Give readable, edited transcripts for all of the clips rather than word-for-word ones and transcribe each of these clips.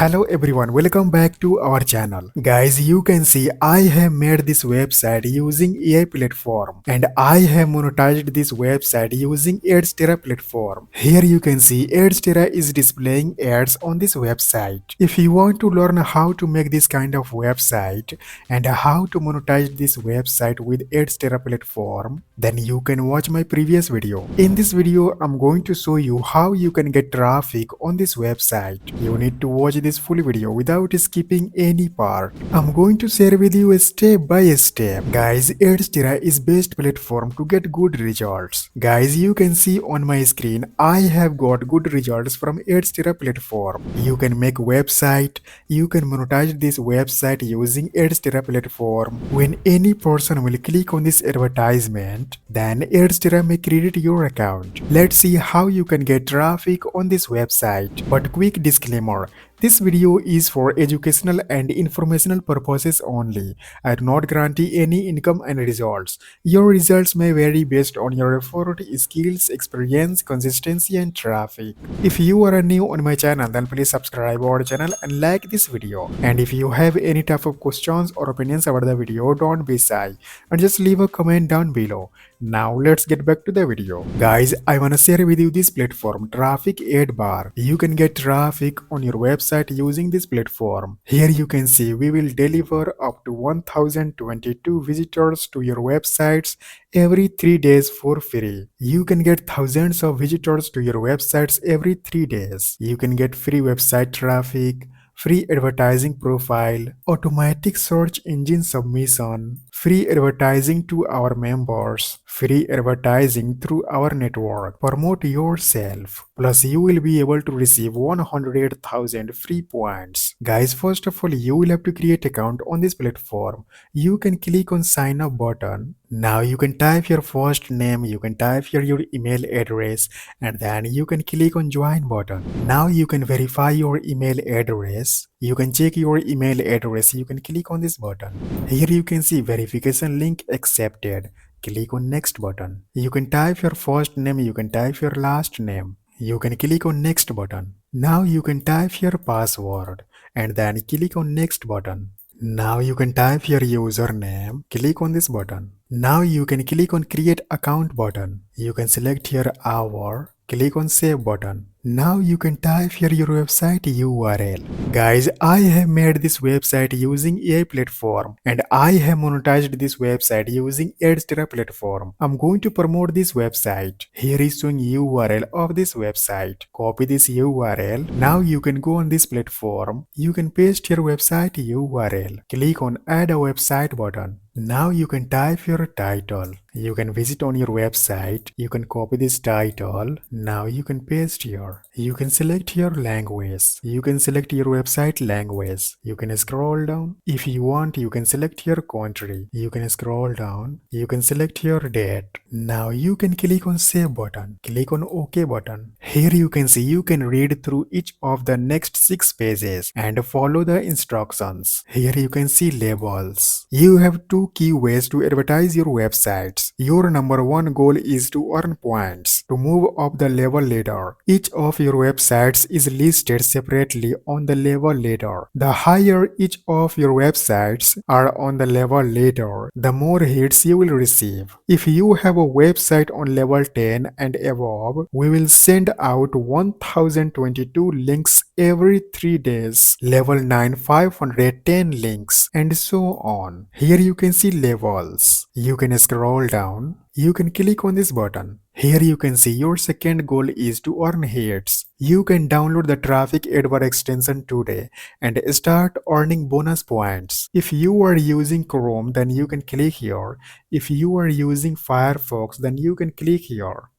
Hello everyone, welcome back to our channel. Guys, you can see I have made this website using AI platform and I have monetized this website using adsterra platform. Here you can see adsterra is displaying ads on this website. If you want to learn how to make this kind of website and how to monetize this website with adsterra platform, then you can watch my previous video. In this video, I'm going to show you how you can get traffic on this website. You need to watch this full video without skipping any part. I'm going to share with you a step by step. Guys, adsterra is best platform to get good results. Guys, you can see on my screen, I have got good results from adsterra platform. You can make website, you can monetize this website using adsterra platform. When any person will click on this advertisement, then adsterra may credit your account. Let's see how you can get traffic on this website. But quick disclaimer, this video is for educational and informational purposes only. I do not guarantee any income and results. Your results may vary based on your effort, skills, experience, consistency and traffic. If you are new on my channel, then please subscribe our channel and like this video. And if you have any type of questions or opinions about the video, don't be shy and just leave a comment down below. Now let's get back to the video. Guys, I wanna share with you this platform, Traffic Ad Bar. You can get traffic on your website using this platform. Here you can see we will deliver up to 1022 visitors to your websites every 3 days for free. You can get thousands of visitors to your websites every 3 days. You can get free website traffic, free advertising profile, automatic search engine submission, free advertising to our members, free advertising through our network. Promote yourself. Plus you will be able to receive 100,000 free points. Guys, first of all, you will have to create account on this platform. You can click on sign up button. Now you can type your first name, you can type here your email address and then you can click on join button. Now you can verify your email address. You can check your email address. You can click on this button. Here you can see verification link accepted. Click on next button. You can type your first name, you can type your last name. You can click on next button. Now you can type your password and then click on next button. Now you can type your username, click on this button. Now you can click on create account button. You can select your hour, click on save button. Now you can type here your website URL. Guys, I have made this website using AI platform and I have monetized this website using adsterra platform. I'm going to promote this website. Here is showing URL of this website. Copy this URL. Now you can go on this platform. You can paste your website URL. Click on add a website button. Now you can type your title. You can visit on your website. You can copy this title. Now you can paste here. You can select your language. You can select your website language. You can scroll down. If you want, you can select your country. You can scroll down. You can select your date. Now you can click on save button. Click on OK button. Here you can see you can read through each of the next 6 pages and follow the instructions. Here you can see labels. You have 2 key ways to advertise your websites. Your number 1 goal is to earn points to move up the level ladder. Each of your websites is listed separately on the level ladder. The higher each of your websites are on the level ladder, the more hits you will receive. If you have a website on level 10 and above, we will send out 1022 links every 3 days. Level 9, 510 links and so on. Here you can see levels. You can scroll down. You can click on this button. Here you can see your second goal is to earn hits. You can download the Traffic Ad Bar extension today and start earning bonus points. If you are using Chrome, then you can click here. If you are using Firefox, then you can click here.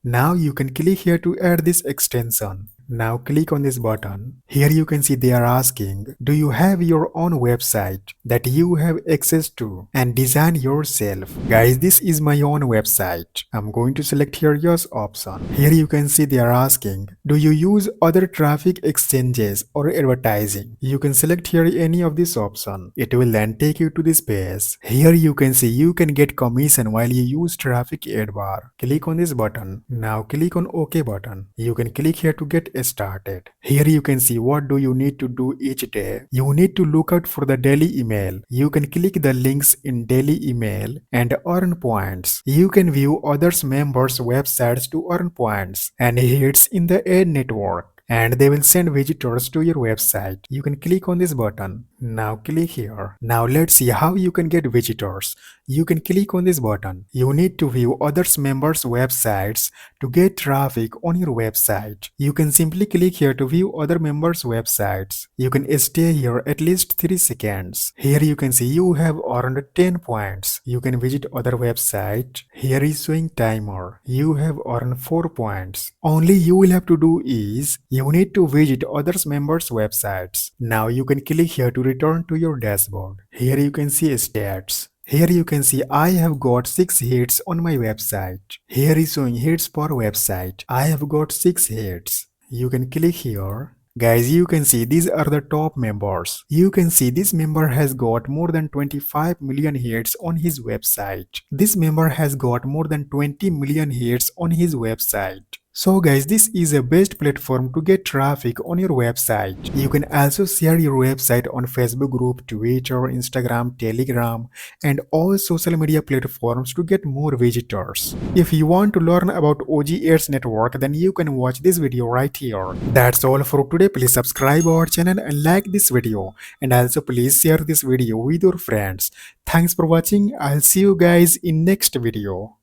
Now you can click here to add this extension. Now click on this button. Here you can see they are asking, do you have your own website that you have access to and design yourself? Guys, this is my own website. I'm going to select here yes option. Here you can see they are asking, do you use other traffic exchanges or advertising? You can select here any of this option. It will then take you to this page. Here you can see you can get commission while you use Traffic Ad Bar. Click on this button. Now click on OK button. You can click here to get started. Here you can see what do you need to do each day. You need to look out for the daily email. You can click the links in daily email and earn points. You can view others members' websites to earn points and hits in the ad network, and they will send visitors to your website. You can click on this button. Now click here. Now let's see how you can get visitors. You can click on this button. You need to view others members' websites to get traffic on your website. You can simply click here to view other members' websites. You can stay here at least 3 seconds. Here you can see you have earned 10 points. You can visit other website. Here is showing timer. You have earned 4 points. Only you will have to do is you need to visit others members' websites. Now you can click here to return to your dashboard. Here you can see stats. Here you can see I have got 6 hits on my website. Here is showing hits per website. I have got 6 hits. You can click here. Guys, you can see these are the top members. You can see this member has got more than 25 million hits on his website. This member has got more than 20 million hits on his website. So guys, this is a best platform to get traffic on your website. You can also share your website on Facebook group, Twitter, Instagram, Telegram, and all social media platforms to get more visitors. If you want to learn about OG Ads network, then you can watch this video right here. That's all for today. Please subscribe our channel and like this video, and also please share this video with your friends. Thanks for watching. I'll see you guys in next video.